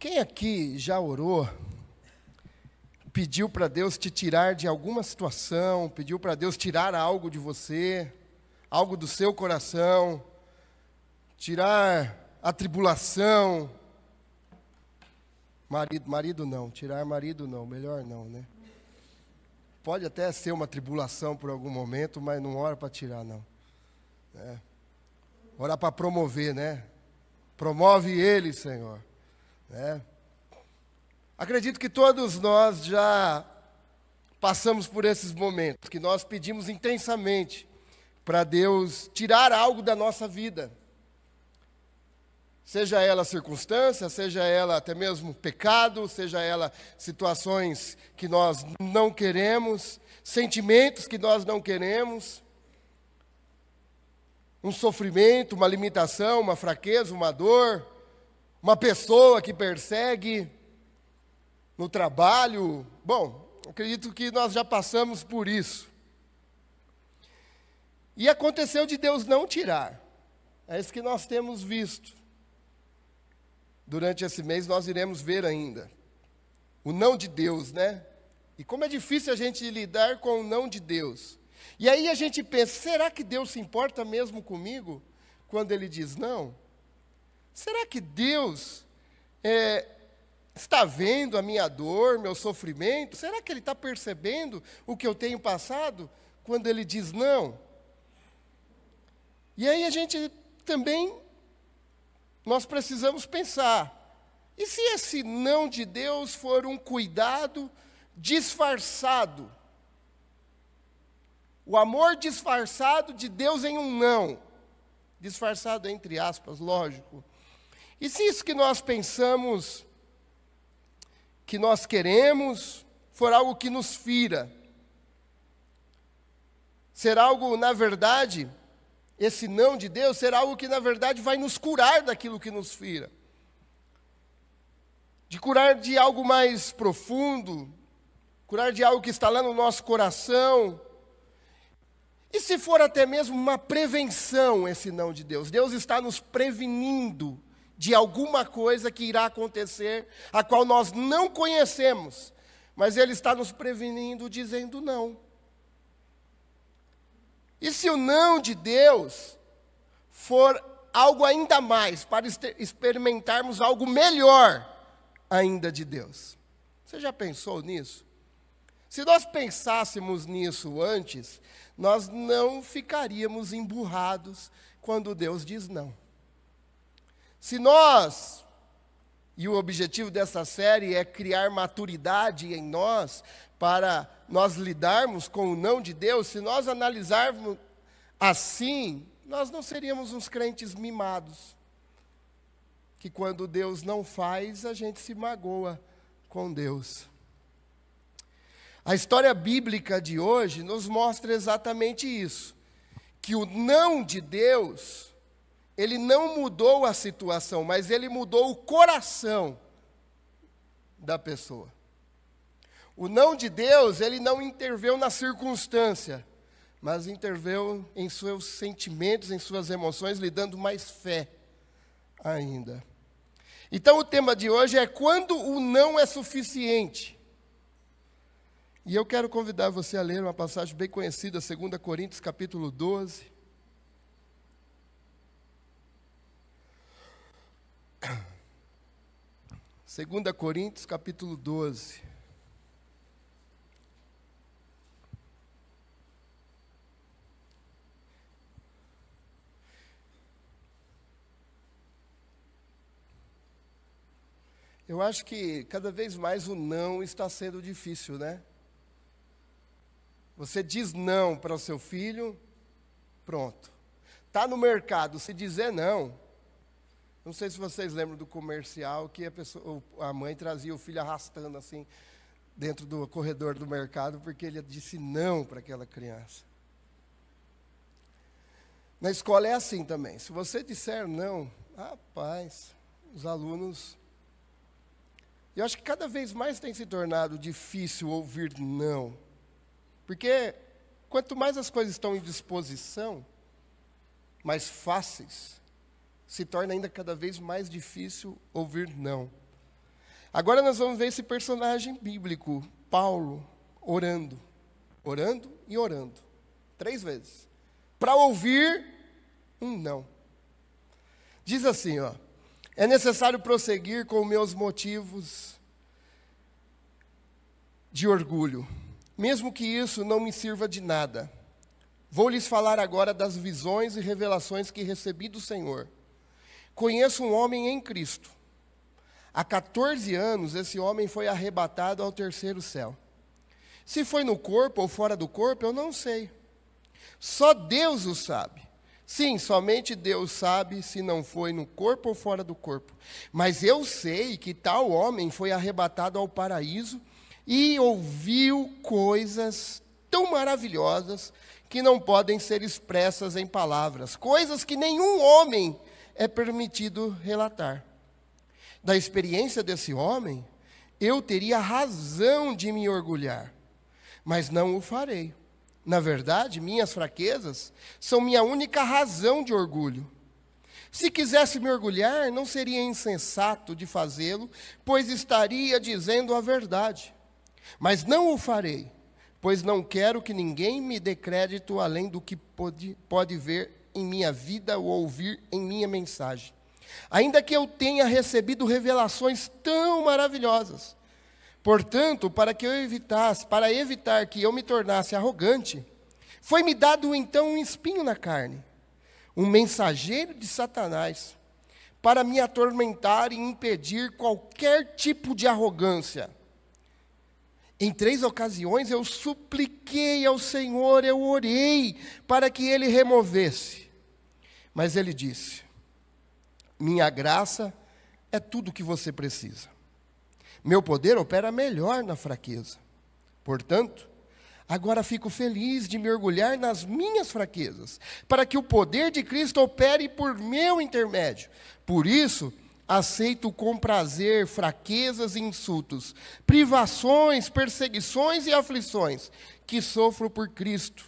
Quem aqui já orou, pediu para Deus te tirar de alguma situação, pediu para Deus tirar algo de você, algo do seu coração, tirar a tribulação? Marido não, tirar marido não, melhor não, né? Pode até ser uma tribulação por algum momento, mas não ora para tirar, não. Ora para promover, né? Promove ele, Senhor. Acredito que todos nós já passamos por esses momentos, que nós pedimos intensamente para Deus tirar algo da nossa vida. Seja ela circunstância, seja ela até mesmo pecado, seja ela situações que nós não queremos, sentimentos que nós não queremos, um sofrimento, uma limitação, uma fraqueza, uma dor, uma pessoa que persegue no trabalho. Bom, acredito que nós já passamos por isso. E aconteceu de Deus não tirar. É isso que nós temos visto. Durante esse mês nós iremos ver ainda o não de Deus, né? E como é difícil a gente lidar com o não de Deus. E aí a gente pensa, será que Deus se importa mesmo comigo quando Ele diz não? Será que Deus está vendo a minha dor, meu sofrimento? Será que Ele está percebendo o que eu tenho passado quando Ele diz não? E aí a gente também, nós precisamos pensar, e se esse não de Deus for um cuidado disfarçado? O amor disfarçado de Deus em um não. Disfarçado entre aspas, lógico. E se isso que nós pensamos, que nós queremos, for algo que nos fira? Será algo, na verdade, esse não de Deus, será algo que, na verdade, vai nos curar daquilo que nos fira. De curar de algo mais profundo, curar de algo que está lá no nosso coração. E se for até mesmo uma prevenção esse não de Deus? Deus está nos prevenindo de alguma coisa que irá acontecer, a qual nós não conhecemos, mas Ele está nos prevenindo dizendo não. E se o não de Deus for algo ainda mais, para experimentarmos algo melhor ainda de Deus? Você já pensou nisso? Se nós pensássemos nisso antes, nós não ficaríamos emburrados quando Deus diz não. Se nós, e o objetivo dessa série é criar maturidade em nós, para nós lidarmos com o não de Deus, se nós analisarmos assim, nós não seríamos uns crentes mimados, que quando Deus não faz, a gente se magoa com Deus. A história bíblica de hoje nos mostra exatamente isso, que o não de Deus, ele não mudou a situação, mas ele mudou o coração da pessoa. O não de Deus, ele não interveio na circunstância, mas interveio em seus sentimentos, em suas emoções, lhe dando mais fé ainda. Então o tema de hoje é quando o não é suficiente. E eu quero convidar você a ler uma passagem bem conhecida, 2 Coríntios capítulo 12. Segunda Coríntios capítulo 12. Eu acho que cada vez mais o não está sendo difícil, né? Você diz não para o seu filho, pronto. Está no mercado, se dizer não. Não sei se vocês lembram do comercial que a mãe trazia o filho arrastando assim, dentro do corredor do mercado, porque ele disse não para aquela criança. Na escola é assim também. Se você disser não, rapaz, os alunos... Eu acho que cada vez mais tem se tornado difícil ouvir não. Porque quanto mais as coisas estão em disposição, mais fáceis, se torna ainda cada vez mais difícil ouvir não. Agora nós vamos ver esse personagem bíblico, Paulo, orando e orando, 3 vezes, para ouvir um não. Diz assim, ó: é necessário prosseguir com meus motivos de orgulho, mesmo que isso não me sirva de nada. Vou lhes falar agora das visões e revelações que recebi do Senhor. Conheço um homem em Cristo. Há 14 anos, esse homem foi arrebatado ao 3º céu. Se foi no corpo ou fora do corpo, eu não sei. Só Deus o sabe. Sim, somente Deus sabe se não foi no corpo ou fora do corpo. Mas eu sei que tal homem foi arrebatado ao paraíso e ouviu coisas tão maravilhosas que não podem ser expressas em palavras. Coisas que nenhum homem é permitido relatar. Da experiência desse homem, eu teria razão de me orgulhar, mas não o farei. Na verdade, minhas fraquezas são minha única razão de orgulho. Se quisesse me orgulhar, não seria insensato de fazê-lo, pois estaria dizendo a verdade. Mas não o farei, pois não quero que ninguém me dê crédito além do que pode ver em minha vida ou ouvir em minha mensagem. Ainda que eu tenha recebido revelações tão maravilhosas. Portanto, para evitar que eu me tornasse arrogante, foi-me dado então um espinho na carne, um mensageiro de Satanás, para me atormentar e impedir qualquer tipo de arrogância. Em 3 ocasiões eu supliquei ao Senhor, eu orei para que Ele removesse. Mas Ele disse: minha graça é tudo o que você precisa. Meu poder opera melhor na fraqueza. Portanto, agora fico feliz de me orgulhar nas minhas fraquezas, para que o poder de Cristo opere por meu intermédio. Por isso, aceito com prazer fraquezas e insultos, privações, perseguições e aflições que sofro por Cristo.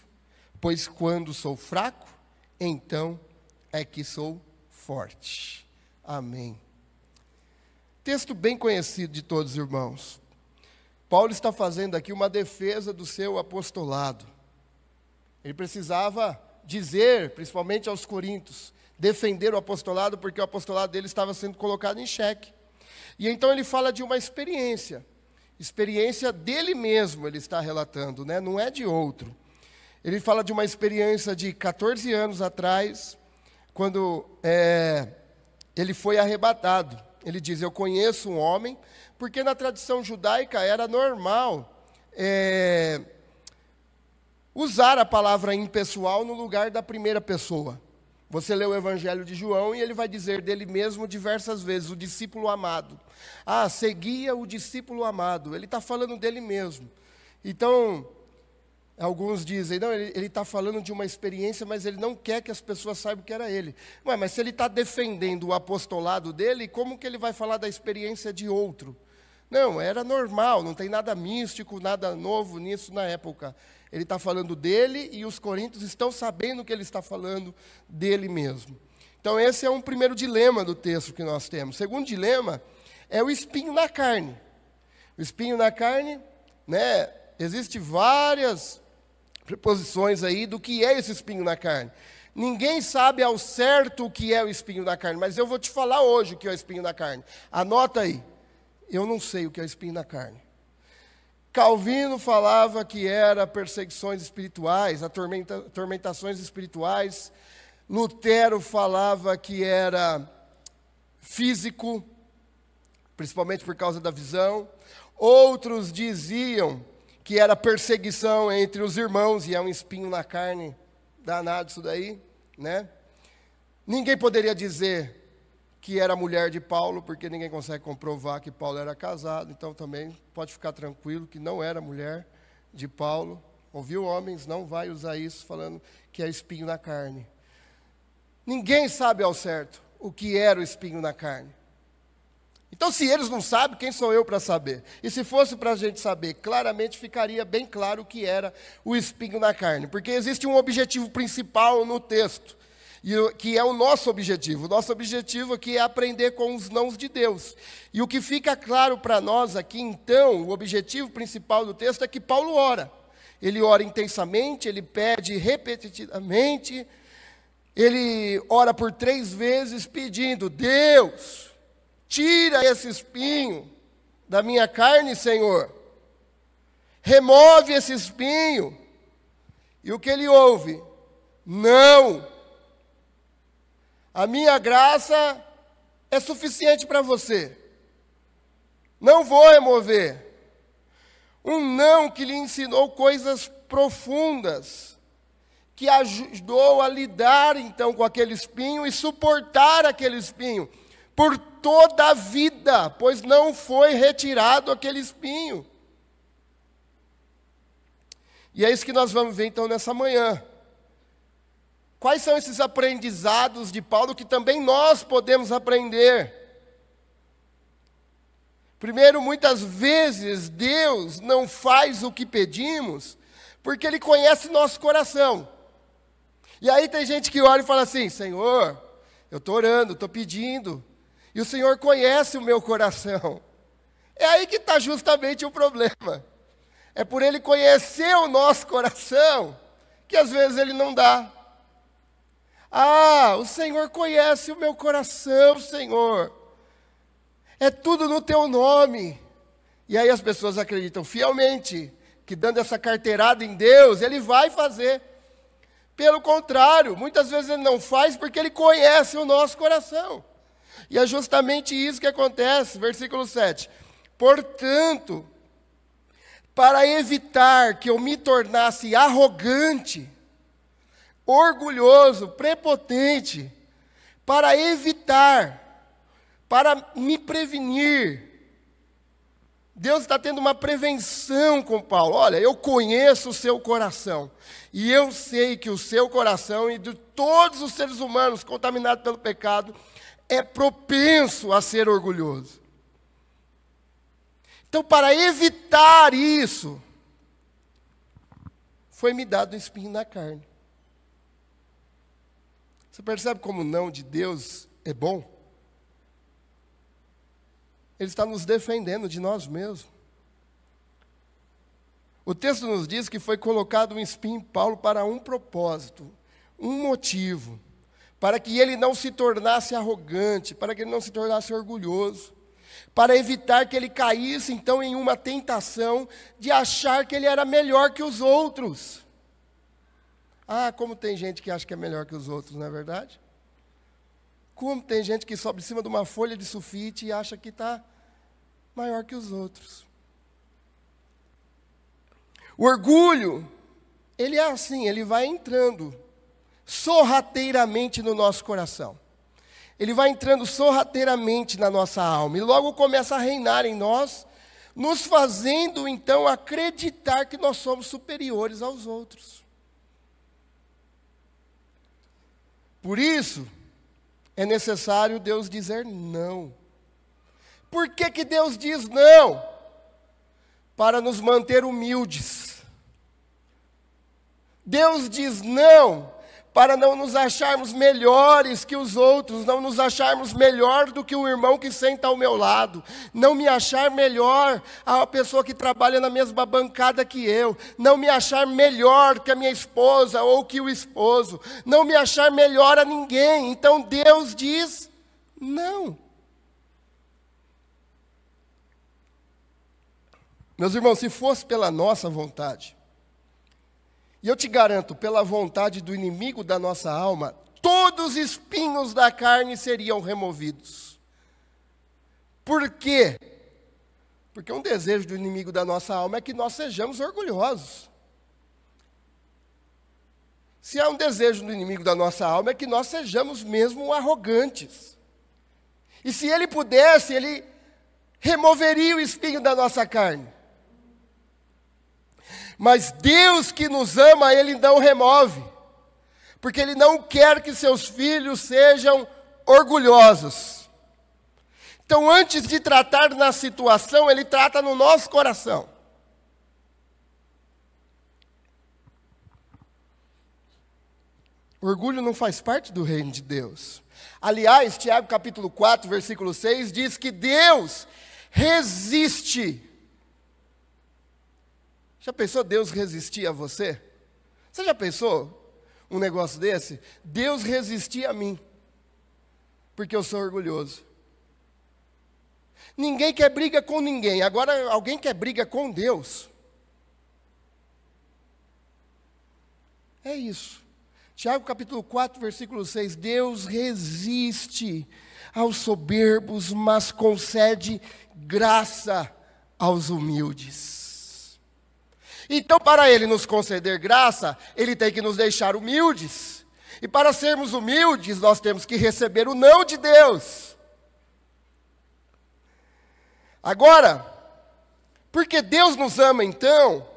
Pois quando sou fraco, então é que sou forte. Amém. Texto bem conhecido de todos os irmãos. Paulo está fazendo aqui uma defesa do seu apostolado. Ele precisava dizer, principalmente aos coríntios, defender o apostolado, porque o apostolado dele estava sendo colocado em xeque. E então ele fala de uma experiência dele mesmo ele está relatando, né? Não é de outro. Ele fala de uma experiência de 14 anos atrás, quando ele foi arrebatado. Ele diz: eu conheço um homem, porque na tradição judaica era normal usar a palavra impessoal no lugar da primeira pessoa. Você lê o Evangelho de João e ele vai dizer dele mesmo diversas vezes, o discípulo amado. Ah, seguia o discípulo amado. Ele está falando dele mesmo. Então, alguns dizem, não, ele está falando de uma experiência, mas ele não quer que as pessoas saibam que era ele. Ué, mas se ele está defendendo o apostolado dele, como que ele vai falar da experiência de outro? Não, era normal, não tem nada místico, nada novo nisso na época. Ele está falando dele e os coríntios estão sabendo que ele está falando dele mesmo. Então esse é um primeiro dilema do texto que nós temos. O segundo dilema é o espinho na carne. O espinho na carne, né, existem várias preposições aí do que é esse espinho na carne. Ninguém sabe ao certo o que é o espinho na carne, mas eu vou te falar hoje o que é o espinho na carne. Anota aí. Eu não sei o que é o espinho na carne. Calvino falava que era perseguições espirituais, atormentações espirituais. Lutero falava que era físico, principalmente por causa da visão. Outros diziam que era perseguição entre os irmãos, e é um espinho na carne, danado isso daí, né? Ninguém poderia dizer que era mulher de Paulo, porque ninguém consegue comprovar que Paulo era casado, então também pode ficar tranquilo que não era mulher de Paulo. Ouviu, homens? Não vai usar isso falando que é espinho na carne. Ninguém sabe ao certo o que era o espinho na carne. Então, se eles não sabem, quem sou eu para saber? E se fosse para a gente saber, claramente ficaria bem claro o que era o espinho na carne. Porque existe um objetivo principal no texto. que é o nosso objetivo. O nosso objetivo aqui é aprender com os nãos de Deus. E o que fica claro para nós aqui, então, o objetivo principal do texto é que Paulo ora. Ele ora intensamente, ele pede repetitivamente, ele ora por 3 vezes pedindo: Deus, tira esse espinho da minha carne, Senhor. Remove esse espinho. E o que ele ouve? Não. A minha graça é suficiente para você. Não vou remover. Um não que lhe ensinou coisas profundas, que ajudou a lidar então com aquele espinho e suportar aquele espinho por toda a vida, pois não foi retirado aquele espinho. E é isso que nós vamos ver então nessa manhã. Quais são esses aprendizados de Paulo que também nós podemos aprender? Primeiro, muitas vezes Deus não faz o que pedimos porque Ele conhece nosso coração. E aí tem gente que ora e fala assim: Senhor, eu estou orando, estou pedindo, e o Senhor conhece o meu coração. É aí que está justamente o problema. É por Ele conhecer o nosso coração que às vezes Ele não dá. Ah, o Senhor conhece o meu coração, Senhor. É tudo no teu nome. E aí as pessoas acreditam fielmente que dando essa carteirada em Deus, Ele vai fazer. Pelo contrário, muitas vezes Ele não faz porque Ele conhece o nosso coração. E é justamente isso que acontece, versículo 7. Portanto, para evitar que eu me tornasse arrogante, orgulhoso, prepotente, para evitar, para me prevenir. Deus está tendo uma prevenção com Paulo. Olha, eu conheço o seu coração, e eu sei que o seu coração e de todos os seres humanos contaminados pelo pecado é propenso a ser orgulhoso. Então, para evitar isso, foi-me dado um espinho na carne. Você percebe como o não de Deus é bom? Ele está nos defendendo de nós mesmos. O texto nos diz que foi colocado um espinho em Paulo para um propósito, um motivo, para que ele não se tornasse arrogante, para que ele não se tornasse orgulhoso, para evitar que ele caísse então em uma tentação de achar que ele era melhor que os outros. Ah, como tem gente que acha que é melhor que os outros, não é verdade? Como tem gente que sobe em cima de uma folha de sulfite e acha que está maior que os outros. O orgulho, ele é assim, ele vai entrando sorrateiramente no nosso coração. Ele vai entrando sorrateiramente na nossa alma e logo começa a reinar em nós, nos fazendo então acreditar que nós somos superiores aos outros. Por isso, é necessário Deus dizer não. Por que que Deus diz não? Para nos manter humildes. Deus diz não para não nos acharmos melhores que os outros, não nos acharmos melhor do que o irmão que senta ao meu lado, não me achar melhor a pessoa que trabalha na mesma bancada que eu, não me achar melhor que a minha esposa ou que o esposo, não me achar melhor a ninguém. Então Deus diz não. Meus irmãos, se fosse pela nossa vontade, e eu te garanto, pela vontade do inimigo da nossa alma, todos os espinhos da carne seriam removidos. Por quê? Porque um desejo do inimigo da nossa alma é que nós sejamos orgulhosos. Se há um desejo do inimigo da nossa alma é que nós sejamos mesmo arrogantes. E se ele pudesse, ele removeria o espinho da nossa carne. Mas Deus que nos ama, Ele não remove, porque Ele não quer que seus filhos sejam orgulhosos. Então, antes de tratar na situação, Ele trata no nosso coração. Orgulho não faz parte do reino de Deus. Aliás, Tiago capítulo 4, versículo 6, diz que Deus resiste. Já pensou Deus resistir a você? Você já pensou um negócio desse? Deus resistir a mim, porque eu sou orgulhoso. Ninguém quer briga com ninguém, agora alguém quer briga com Deus. É isso. Tiago capítulo 4, versículo 6, Deus resiste aos soberbos, mas concede graça aos humildes. Então, para Ele nos conceder graça, Ele tem que nos deixar humildes. E para sermos humildes, nós temos que receber o não de Deus. Agora, porque Deus nos ama então,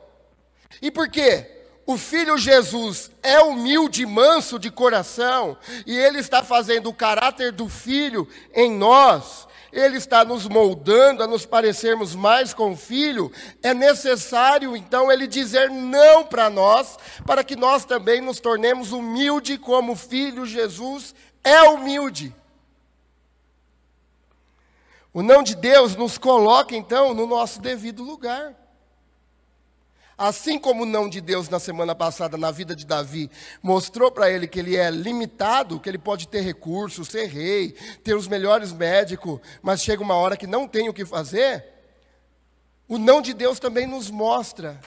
e porque o Filho Jesus é humilde e manso de coração, e Ele está fazendo o caráter do Filho em nós, Ele está nos moldando a nos parecermos mais com o Filho, é necessário então Ele dizer não para nós, para que nós também nos tornemos humildes como o Filho Jesus é humilde. O não de Deus nos coloca então no nosso devido lugar. Assim como o não de Deus na semana passada, na vida de Davi, mostrou para ele que ele é limitado, que ele pode ter recursos, ser rei, ter os melhores médicos, mas chega uma hora que não tem o que fazer, o não de Deus também nos mostra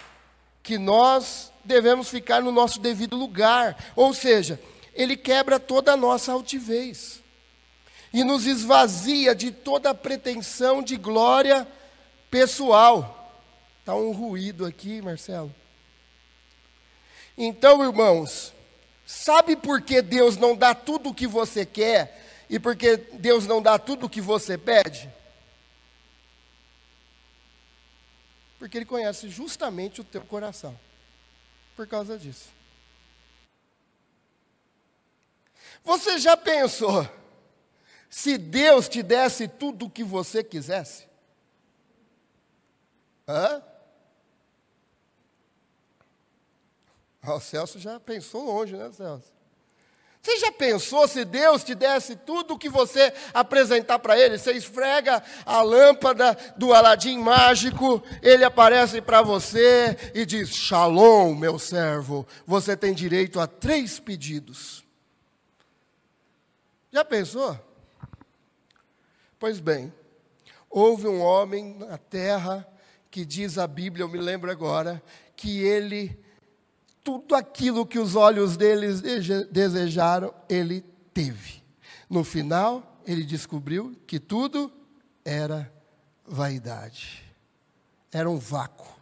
que nós devemos ficar no nosso devido lugar. Ou seja, ele quebra toda a nossa altivez e nos esvazia de toda a pretensão de glória pessoal. Está um ruído aqui, Marcelo. Então, irmãos, sabe por que Deus não dá tudo o que você quer e por que Deus não dá tudo o que você pede? Porque Ele conhece justamente o teu coração. Por causa disso. Você já pensou se Deus te desse tudo o que você quisesse? Hã? O Celso já pensou longe, né, Celso? Você já pensou se Deus te desse tudo o que você apresentar para Ele? Você esfrega a lâmpada do Aladim mágico, Ele aparece para você e diz, Shalom, meu servo, você tem direito a 3 pedidos. Já pensou? Pois bem, houve um homem na terra que diz a Bíblia, eu me lembro agora, que ele, tudo aquilo que os olhos deles desejaram, ele teve. No final, ele descobriu que tudo era vaidade. Era um vácuo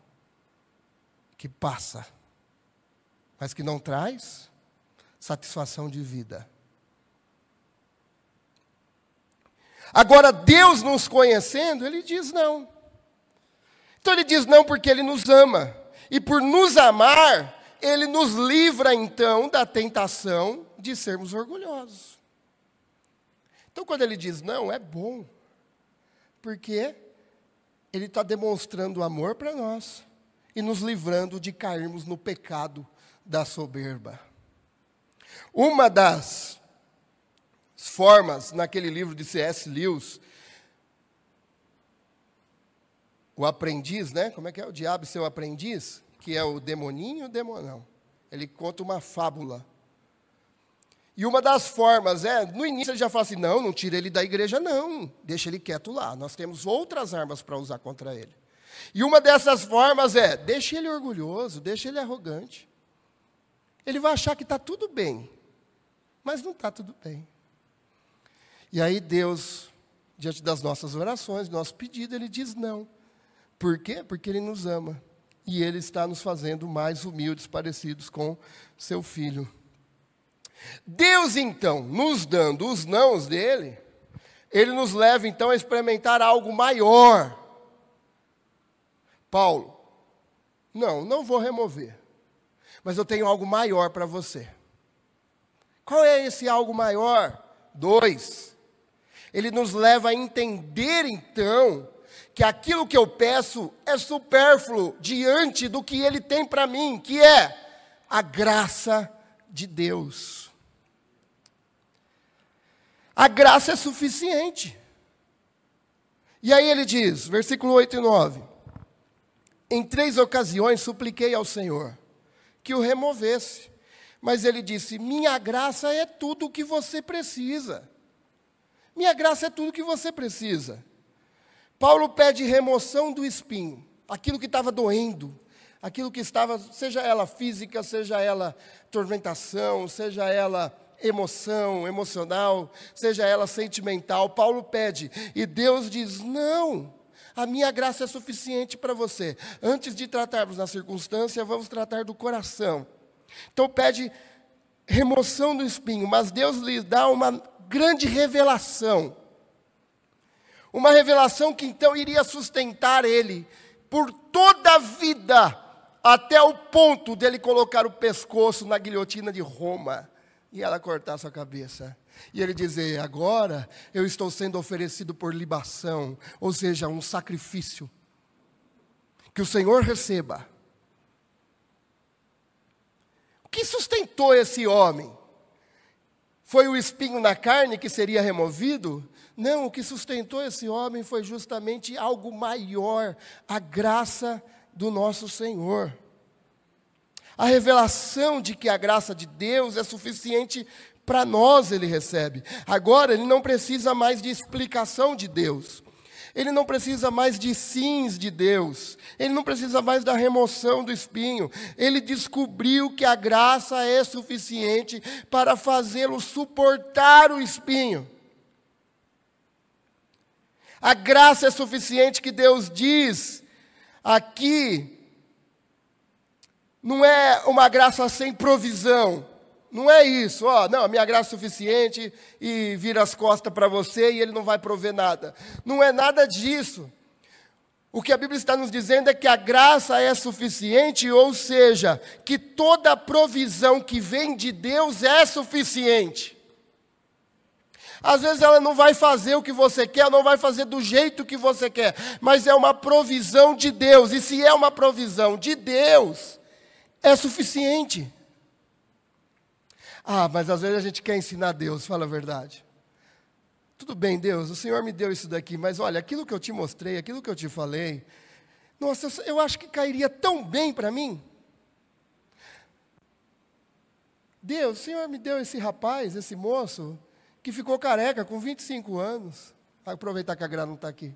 que passa, mas que não traz satisfação de vida. Agora, Deus nos conhecendo, Ele diz não. Então Ele diz não porque Ele nos ama. E por nos amar, Ele nos livra então da tentação de sermos orgulhosos. Então quando Ele diz não, é bom. Porque Ele está demonstrando amor para nós. E nos livrando de cairmos no pecado da soberba. Uma das formas, naquele livro de C.S. Lewis, o aprendiz, né? Como é que é? O diabo e seu aprendiz, que é o demoninho e o demonão. Ele conta uma fábula. E uma das formas no início ele já fala assim, não tira ele da igreja não, deixa ele quieto lá, nós temos outras armas para usar contra ele. E uma dessas formas deixa ele orgulhoso, deixa ele arrogante. Ele vai achar que está tudo bem, mas não está tudo bem. E aí Deus, diante das nossas orações, do nosso pedido, Ele diz não. Por quê? Porque Ele nos ama. E Ele está nos fazendo mais humildes, parecidos com Seu Filho. Deus, então, nos dando os nãos dEle, Ele nos leva, então, a experimentar algo maior. Paulo, não vou remover. Mas eu tenho algo maior para você. Qual é esse algo maior? 2. Ele nos leva a entender, então, que aquilo que eu peço é supérfluo diante do que Ele tem para mim, que é a graça de Deus. A graça é suficiente. E aí ele diz, versículo 8 e 9. Em 3 ocasiões supliquei ao Senhor que o removesse. Mas ele disse, minha graça é tudo o que você precisa. Minha graça é tudo o que você precisa. Paulo pede remoção do espinho, aquilo que estava doendo, aquilo que estava, seja ela física, seja ela tormentação, seja ela emoção, emocional, seja ela sentimental. Paulo pede, e Deus diz, não, a minha graça é suficiente para você. Antes de tratarmos da circunstância, vamos tratar do coração. Então pede remoção do espinho, mas Deus lhe dá uma grande revelação. Uma revelação que então iria sustentar ele por toda a vida, até o ponto dele colocar o pescoço na guilhotina de Roma e ela cortar sua cabeça. E ele dizer, agora eu estou sendo oferecido por libação, ou seja, um sacrifício, que o Senhor receba. O que sustentou esse homem? Foi o espinho na carne que seria removido? Não, o que sustentou esse homem foi justamente algo maior, a graça do nosso Senhor. A revelação de que a graça de Deus é suficiente para nós, ele recebe. Agora, ele não precisa mais de explicação de Deus. Ele não precisa mais de sims de Deus. Ele não precisa mais da remoção do espinho. Ele descobriu que a graça é suficiente para fazê-lo suportar o espinho. A graça é suficiente que Deus diz aqui. Não é uma graça sem provisão. Não é isso, não, a minha graça é suficiente e vira as costas para você e ele não vai prover nada. Não é nada disso. O que a Bíblia está nos dizendo é que a graça é suficiente, ou seja, que toda a provisão que vem de Deus é suficiente. Às vezes ela não vai fazer o que você quer, não vai fazer do jeito que você quer, mas é uma provisão de Deus, e se é uma provisão de Deus, é suficiente. Mas às vezes a gente quer ensinar Deus, fala a verdade. Tudo bem, Deus, o Senhor me deu isso daqui, mas olha, aquilo que eu te mostrei, aquilo que eu te falei, nossa, eu acho que cairia tão bem para mim. Deus, o Senhor me deu esse rapaz, esse moço, que ficou careca com 25 anos. Vai aproveitar que a Gra não está aqui.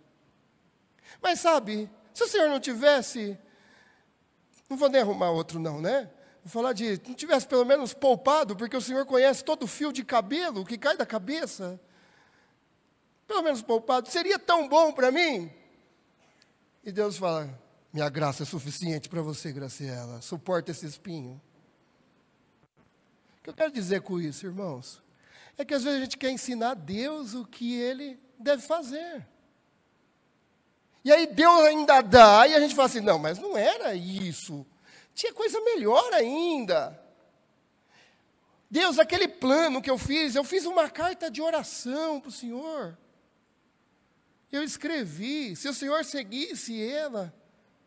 Mas sabe, se o Senhor não tivesse, não vou nem arrumar outro não, né? Vou falar não tivesse pelo menos poupado, porque o Senhor conhece todo o fio de cabelo que cai da cabeça. Pelo menos poupado, seria tão bom para mim. E Deus fala, minha graça é suficiente para você, Graciela, suporta esse espinho. O que eu quero dizer com isso, irmãos? É que às vezes a gente quer ensinar a Deus o que Ele deve fazer. E aí Deus ainda dá, e a gente fala assim, não, mas não era isso. Tinha coisa melhor ainda. Deus, aquele plano que eu fiz uma carta de oração para o Senhor. Eu escrevi, se o Senhor seguisse ela,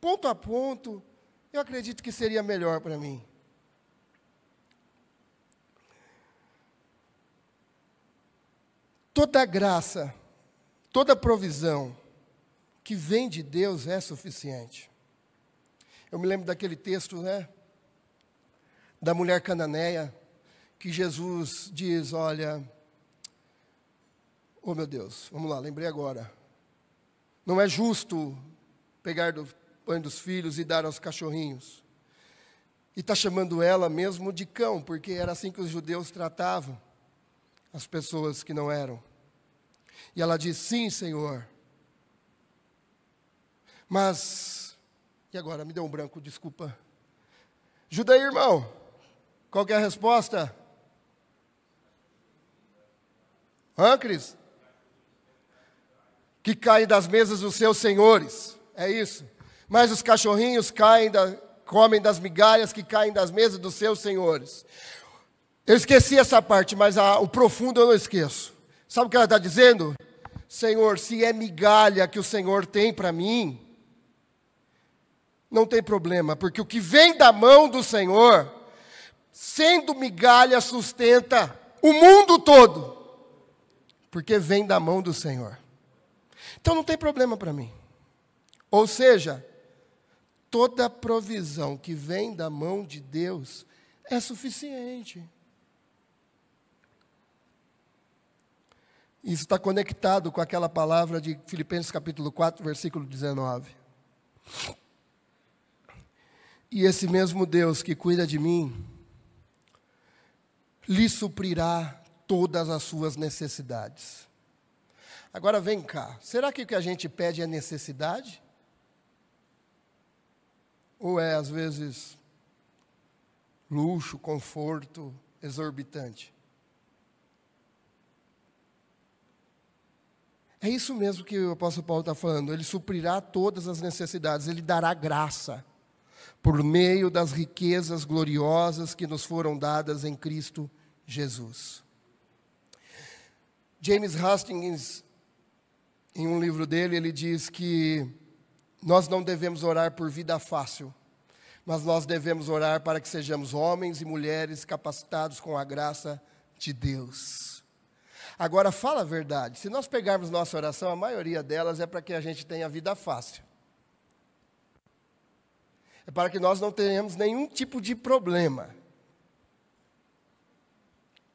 ponto a ponto, eu acredito que seria melhor para mim. Toda graça, toda provisão que vem de Deus é suficiente. Eu me lembro daquele texto, né? Da mulher cananeia, que Jesus diz, olha, oh meu Deus, vamos lá, lembrei agora. Não é justo pegar do pão dos filhos e dar aos cachorrinhos. E está chamando ela mesmo de cão, porque era assim que os judeus tratavam as pessoas que não eram. E ela diz, sim, Senhor. Mas... E agora, me deu um branco, desculpa. Ajuda aí, irmão. Qual que é a resposta? Cris? Que caem das mesas dos seus senhores. É isso. Mas os cachorrinhos comem das migalhas que caem das mesas dos seus senhores. Eu esqueci essa parte, mas o profundo eu não esqueço. Sabe o que ela está dizendo? Senhor, se é migalha que o Senhor tem para mim, não tem problema, porque o que vem da mão do Senhor, sendo migalha, sustenta o mundo todo. porque vem da mão do Senhor. Então não tem problema para mim. Ou seja, toda provisão que vem da mão de Deus é suficiente. Isso está conectado com aquela palavra de Filipenses capítulo 4, versículo 19. E esse mesmo Deus que cuida de mim, lhe suprirá todas as suas necessidades. Agora vem cá, será que o que a gente pede é necessidade? Ou é, às vezes, luxo, conforto exorbitante? É isso mesmo que o apóstolo Paulo está falando. Ele suprirá todas as necessidades, ele dará graça, por meio das riquezas gloriosas que nos foram dadas em Cristo Jesus. James Hastings, em um livro dele, ele diz que nós não devemos orar por vida fácil, mas nós devemos orar para que sejamos homens e mulheres capacitados com a graça de Deus. Agora, fala a verdade, se nós pegarmos nossa oração, a maioria delas é para que a gente tenha vida fácil. É para que nós não tenhamos nenhum tipo de problema.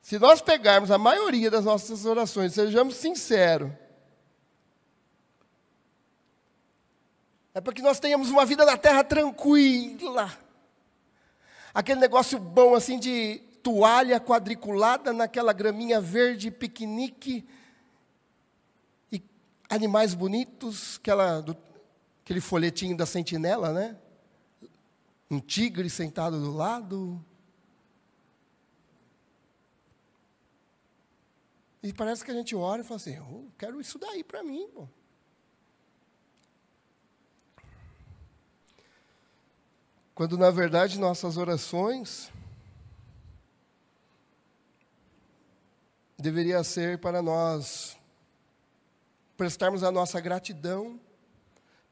Se nós pegarmos a maioria das nossas orações, sejamos sinceros, é para que nós tenhamos uma vida na terra tranquila. Aquele negócio bom assim de toalha quadriculada naquela graminha verde, piquenique, e animais bonitos, aquele folhetinho da sentinela, né? Um tigre sentado do lado. E parece que a gente ora e fala assim, eu quero isso daí para mim, pô. Quando, na verdade, nossas orações deveria ser para nós prestarmos a nossa gratidão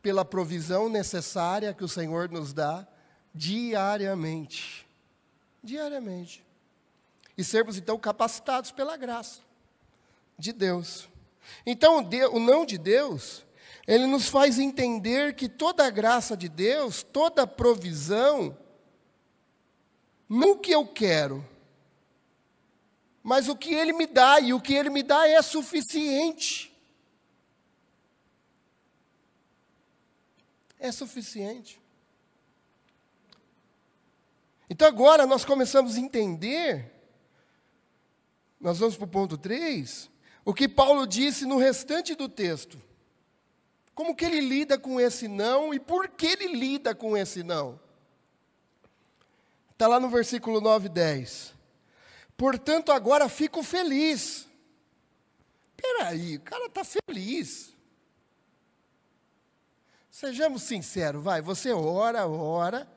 pela provisão necessária que o Senhor nos dá diariamente. Diariamente. E sermos, então, capacitados pela graça de Deus. Então, o não de Deus, ele nos faz entender que toda a graça de Deus, toda a provisão, não o que eu quero, mas o que Ele me dá, e o que Ele me dá é suficiente. É suficiente. Então agora nós começamos a entender, nós vamos para o ponto 3, o que Paulo disse no restante do texto. Como que ele lida com esse não e por que ele lida com esse não? Está lá no versículo 9 e 10. Portanto, agora fico feliz. Espera aí, o cara está feliz. Sejamos sinceros, vai, você ora,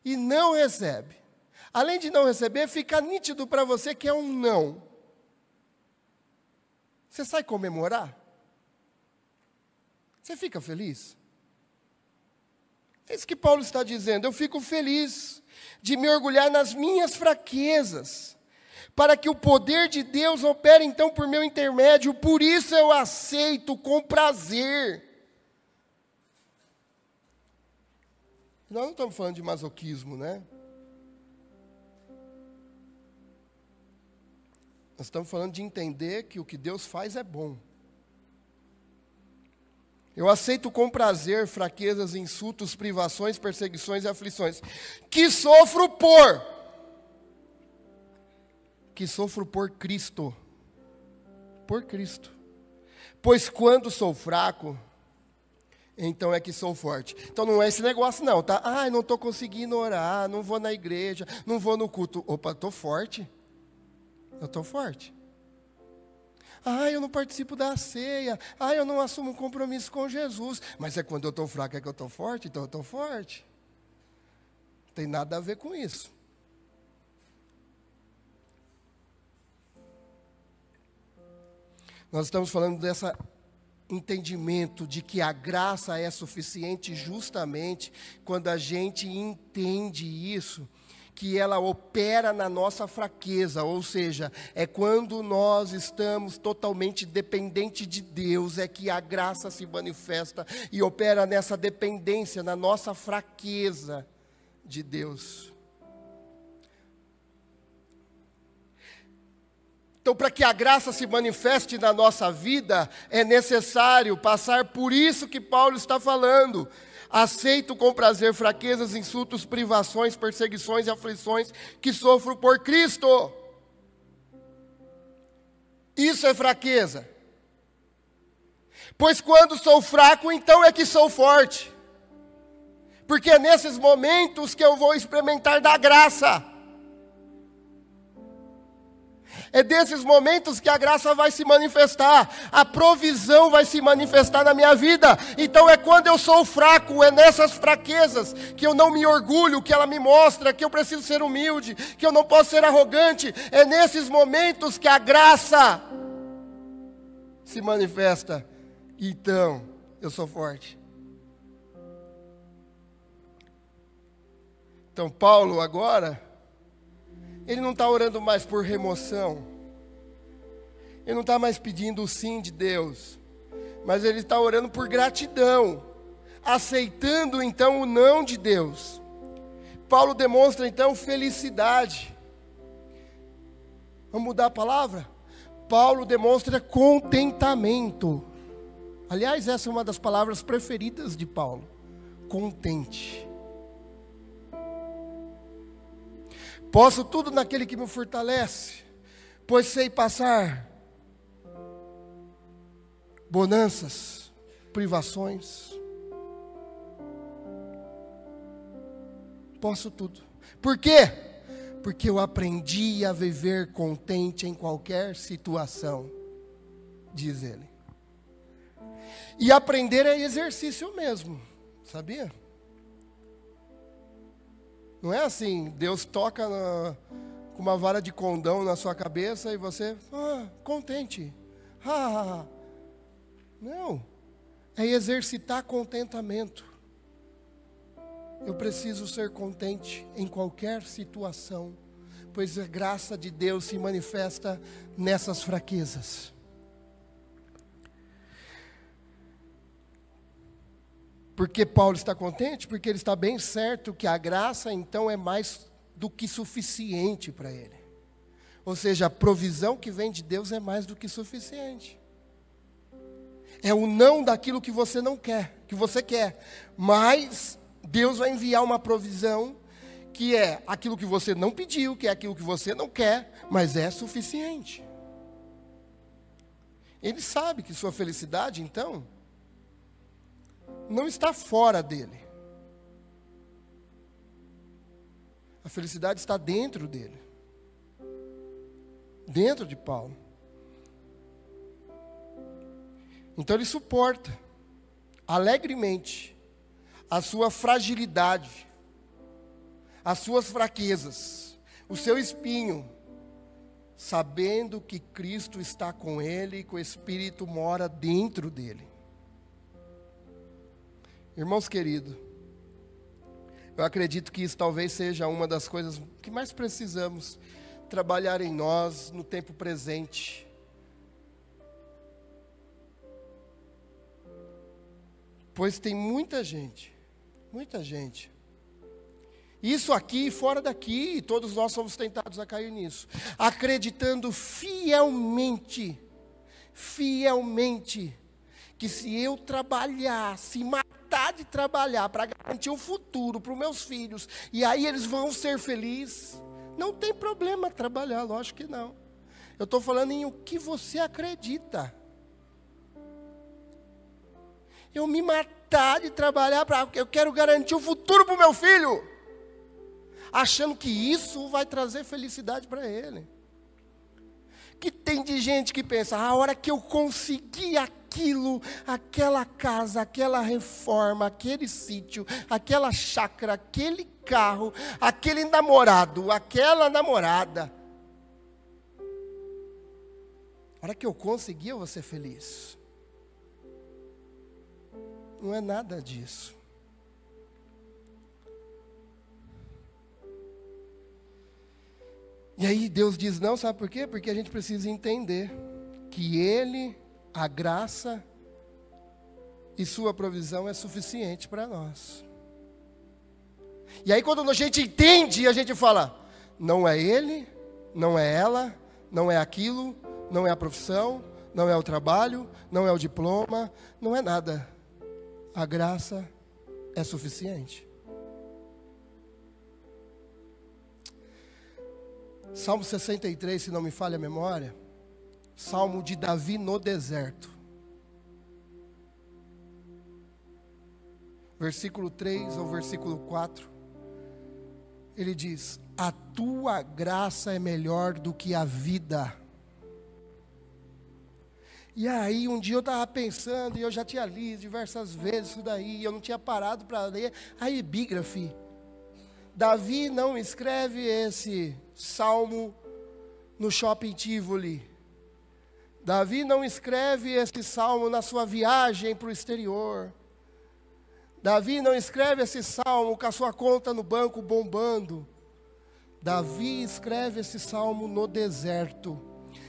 e não recebe. Além de não receber, fica nítido para você que é um não. Você sai comemorar? Você fica feliz? É isso que Paulo está dizendo, eu fico feliz de me orgulhar nas minhas fraquezas, para que o poder de Deus opere então por meu intermédio, por isso eu aceito com prazer. Nós não estamos falando de masoquismo, né? Nós estamos falando de entender que o que Deus faz é bom. Eu aceito com prazer fraquezas, insultos, privações, perseguições e aflições, que sofro por Cristo. Por Cristo. Pois quando sou fraco, então é que sou forte. Então não é esse negócio não, tá? Ai, não estou conseguindo orar, não vou na igreja, não vou no culto. Opa, estou forte. Eu estou forte. Ai, eu não participo da ceia. Ai, eu não assumo um compromisso com Jesus. Mas é quando eu estou fraco é que eu estou forte? Então eu estou forte. Não tem nada a ver com isso. Nós estamos falando desse entendimento de que a graça é suficiente justamente quando a gente entende isso, que ela opera na nossa fraqueza, ou seja, é quando nós estamos totalmente dependentes de Deus, é que a graça se manifesta e opera nessa dependência, na nossa fraqueza de Deus. Então, para que a graça se manifeste na nossa vida, é necessário passar por isso que Paulo está falando. Aceito com prazer fraquezas, insultos, privações, perseguições e aflições que sofro por Cristo. Isso é fraqueza. Pois quando sou fraco, então é que sou forte. Porque é nesses momentos que eu vou experimentar da graça. É desses momentos que a graça vai se manifestar, a provisão vai se manifestar na minha vida. Então é quando eu sou fraco, é nessas fraquezas que eu não me orgulho, que ela me mostra que eu preciso ser humilde, que eu não posso ser arrogante. É nesses momentos que a graça se manifesta. Então eu sou forte. Então Paulo agora, ele não está orando mais por remoção. Ele não está mais pedindo o sim de Deus. Mas ele está orando por gratidão. Aceitando então o não de Deus. Paulo demonstra então felicidade. Vamos mudar a palavra? Paulo demonstra contentamento. Aliás, essa é uma das palavras preferidas de Paulo. Contente. Posso tudo naquele que me fortalece, pois sei passar bonanças, privações. Posso tudo. Por quê? Porque eu aprendi a viver contente em qualquer situação, diz ele. E aprender é exercício mesmo, sabia? Não é assim, Deus toca com uma vara de condão na sua cabeça e você, contente. Não, é exercitar contentamento. Eu preciso ser contente em qualquer situação, pois a graça de Deus se manifesta nessas fraquezas. Por que Paulo está contente? Porque ele está bem certo que a graça então é mais do que suficiente para ele. Ou seja, a provisão que vem de Deus é mais do que suficiente. É o não daquilo que você não quer, que você quer. Mas Deus vai enviar uma provisão que é aquilo que você não pediu, que é aquilo que você não quer, mas é suficiente. Ele sabe que sua felicidade, então, não está fora dele. A felicidade está dentro dele. Dentro de Paulo. Então ele suporta alegremente a sua fragilidade, as suas fraquezas, o seu espinho, sabendo que Cristo está com ele e que o Espírito mora dentro dele. Irmãos queridos, eu acredito que isso talvez seja uma das coisas que mais precisamos trabalhar em nós no tempo presente. Pois tem muita gente, isso aqui e fora daqui, todos nós somos tentados a cair nisso, acreditando fielmente, que se eu trabalhar, se matar de trabalhar para garantir o futuro para os meus filhos, e aí eles vão ser felizes, não tem problema trabalhar, lógico que não. Eu estou falando em o que você acredita. Eu me matar de trabalhar porque eu quero garantir o futuro para o meu filho, achando que isso vai trazer felicidade para ele. Que tem de gente que pensa, a hora que eu conseguir aquilo, aquela casa, aquela reforma, aquele sítio, aquela chácara, aquele carro, aquele namorado, aquela namorada, a hora que eu conseguir eu vou ser feliz. Não é nada disso. E aí Deus diz não, sabe por quê? Porque a gente precisa entender que Ele, a graça e sua provisão é suficiente para nós. E aí quando a gente entende, a gente fala, não é ele, não é ela, não é aquilo, não é a profissão, não é o trabalho, não é o diploma, não é nada. A graça é suficiente. Salmo 63, se não me falha a memória, Salmo de Davi no deserto. Versículo 3 ou versículo 4, ele diz, a tua graça é melhor do que a vida. E aí um dia eu estava pensando, e eu já tinha lido diversas vezes isso daí, e eu não tinha parado para ler a epígrafe. Davi não escreve esse salmo no Shopping Tivoli. Davi não escreve esse salmo na sua viagem para o exterior. Davi não escreve esse salmo com a sua conta no banco bombando. Davi escreve esse salmo no deserto,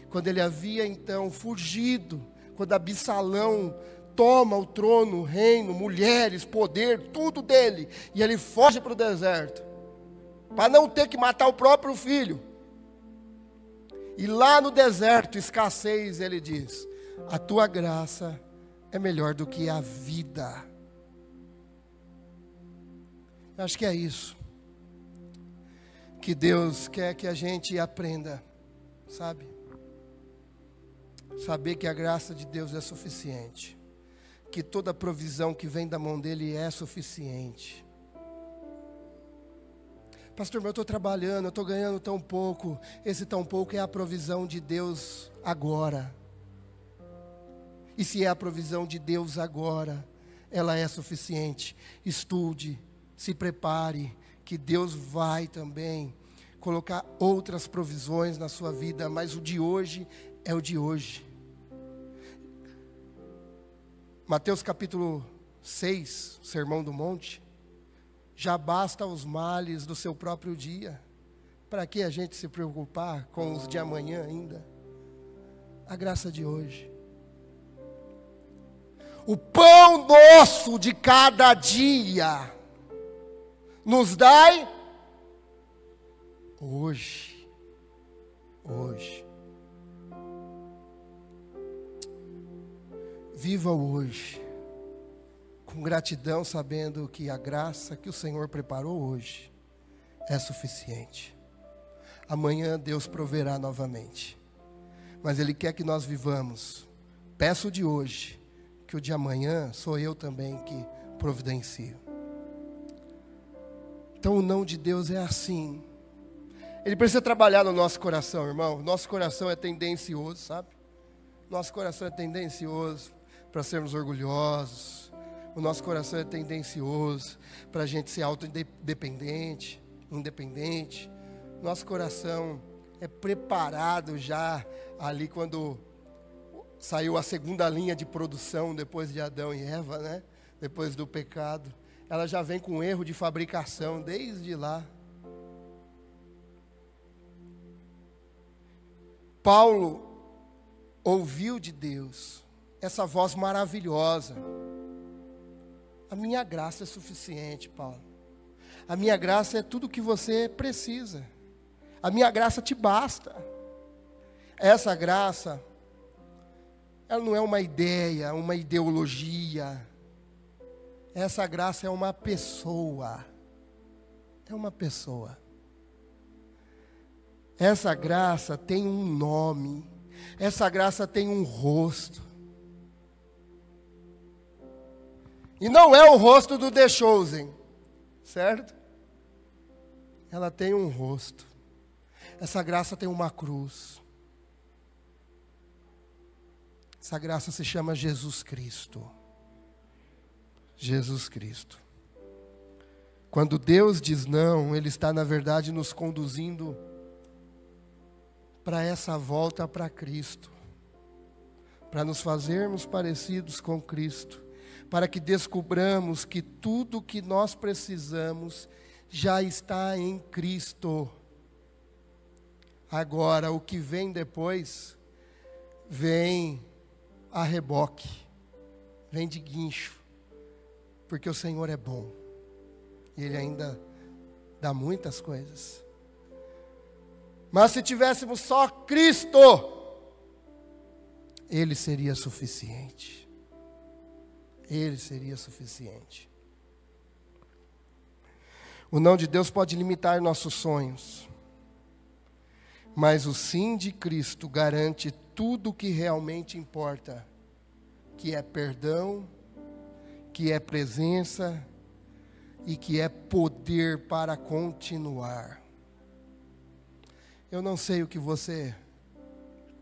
quando ele havia então fugido, quando Absalão toma o trono, o reino, mulheres, poder, tudo dele, e ele foge para o deserto, para não ter que matar o próprio filho. E lá no deserto, escassez, ele diz, a tua graça é melhor do que a vida. Eu acho que é isso que Deus quer que a gente aprenda, sabe? Saber que a graça de Deus é suficiente, que toda provisão que vem da mão dele é suficiente. Pastor, mas eu estou trabalhando, eu estou ganhando tão pouco. Esse tão pouco é a provisão de Deus agora. E se é a provisão de Deus agora, ela é suficiente. Estude, se prepare, que Deus vai também colocar outras provisões na sua vida, mas o de hoje é o de hoje. Mateus capítulo 6, Sermão do Monte, já basta os males do seu próprio dia. Para que a gente se preocupar com os de amanhã ainda? A graça de hoje. O pão nosso de cada dia nos dai hoje. Hoje. Viva hoje, com gratidão, sabendo que a graça que o Senhor preparou hoje é suficiente. Amanhã Deus proverá novamente, mas Ele quer que nós vivamos. Peço de hoje, que o de amanhã sou eu também que providencio. Então o não de Deus é assim. Ele precisa trabalhar no nosso coração, irmão. Nosso coração é tendencioso, sabe? Nosso coração é tendencioso para sermos orgulhosos. O nosso coração é tendencioso para a gente ser autodependente, independente. Nosso coração é preparado já ali quando saiu a segunda linha de produção depois de Adão e Eva, né? Depois do pecado. Ela já vem com erro de fabricação desde lá. Paulo ouviu de Deus essa voz maravilhosa. A minha graça é suficiente, Paulo. A minha graça é tudo o que você precisa. A minha graça te basta. Essa graça, ela não é uma ideia, uma ideologia. Essa graça é uma pessoa. É uma pessoa. Essa graça tem um nome. Essa graça tem um rosto. E não é o rosto do The Chosen, certo? Ela tem um rosto. Essa graça tem uma cruz. Essa graça se chama Jesus Cristo. Jesus Cristo. Quando Deus diz não, Ele está na verdade nos conduzindo para essa volta para Cristo, para nos fazermos parecidos com Cristo, para que descubramos que tudo que nós precisamos já está em Cristo. Agora, o que vem depois, vem a reboque, vem de guincho, porque o Senhor é bom, e Ele ainda dá muitas coisas. Mas se tivéssemos só Cristo, Ele seria suficiente. Ele seria suficiente. O não de Deus pode limitar nossos sonhos, mas o sim de Cristo garante tudo o que realmente importa, que é perdão, que é presença e que é poder para continuar. Eu não sei o que você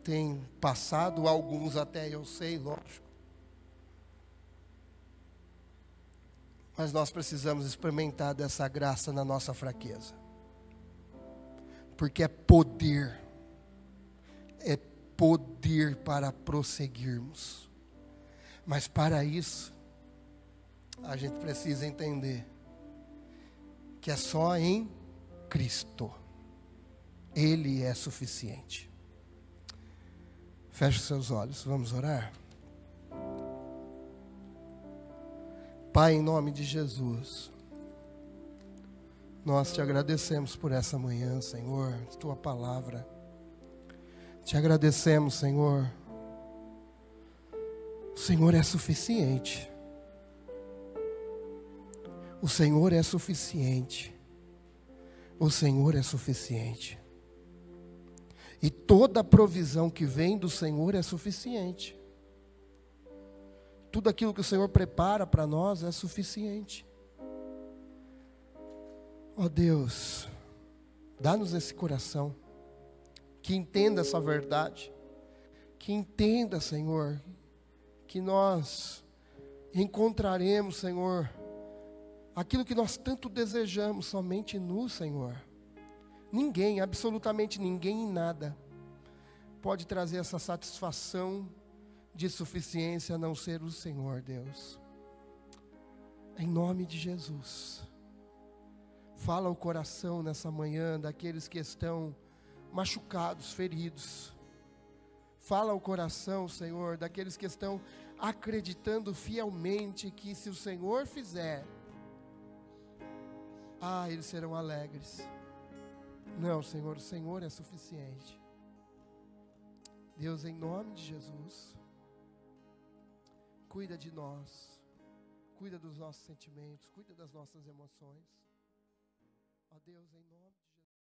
tem passado, alguns até eu sei, lógico. Mas nós precisamos experimentar dessa graça na nossa fraqueza. Porque é poder para prosseguirmos. Mas para isso, a gente precisa entender que é só em Cristo. Ele é suficiente. Feche seus olhos, vamos orar? Pai, em nome de Jesus, nós te agradecemos por essa manhã, Senhor, tua palavra. Te agradecemos, Senhor. O Senhor é suficiente. O Senhor é suficiente. O Senhor é suficiente. E toda a provisão que vem do Senhor é suficiente. Tudo aquilo que o Senhor prepara para nós é suficiente. Ó Deus, dá-nos esse coração, que entenda essa verdade, que entenda, Senhor, que nós encontraremos, Senhor, aquilo que nós tanto desejamos somente no Senhor. Ninguém, absolutamente ninguém em nada, pode trazer essa satisfação de suficiência a não ser o Senhor, Deus. Em nome de Jesus. Fala o coração nessa manhã daqueles que estão machucados, feridos. Fala o coração, Senhor, daqueles que estão acreditando fielmente que se o Senhor fizer, eles serão alegres. Não, Senhor, o Senhor é suficiente. Deus, em nome de Jesus, cuida de nós, cuida dos nossos sentimentos, cuida das nossas emoções. Ó Deus, em nome